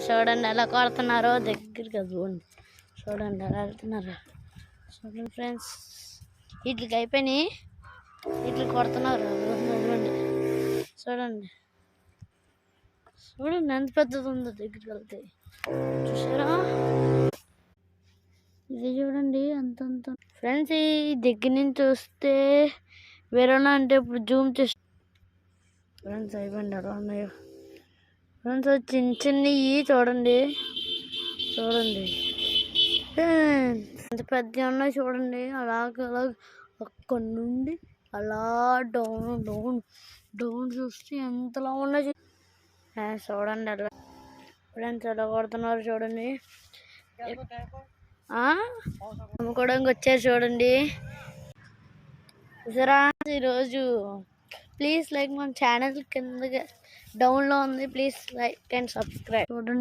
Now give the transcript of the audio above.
చూడండి ఎలా కొడుతున్నారో దగ్గరికి చూడండి ఎలా వెళ్తున్నారు. చూడండి ఫ్రెండ్స్, వీటికి అయిపోయినాయి, వీటికి కొడుతున్నారు. చూడండి చూడండి ఎంత పెద్దది ఉందో దగ్గరికి వెళ్తే. చూసారా, ఇది చూడండి అంతంత. ఫ్రెండ్స్ ఈ దగ్గర నుంచి చూస్తే వేరేనా అంటే ఇప్పుడు జూమ్ చేసి ఫ్రెండ్స్ అయిపోయింది ఎలా ఉన్నాయో. ఫ్రెండ్స్ చిన్న చిన్నవి చూడండి ఎంత పెద్ద ఉన్నాయి చూడండి. అలాగ అక్కడ నుండి అలా డౌన్ చూస్తే ఎంతలా ఉన్నాయి చూడండి. అలా ఫ్రెండ్స్ ఎలా కొడుతున్నారు చూడండి. అమ్ముకోవడానికి వచ్చారు చూడండి. చూసారా ఈరోజు. ప్లీజ్ లైక్ మన ఛానల్ కింద డౌన్లో ఉంది. Please like and subscribe. చూడండి.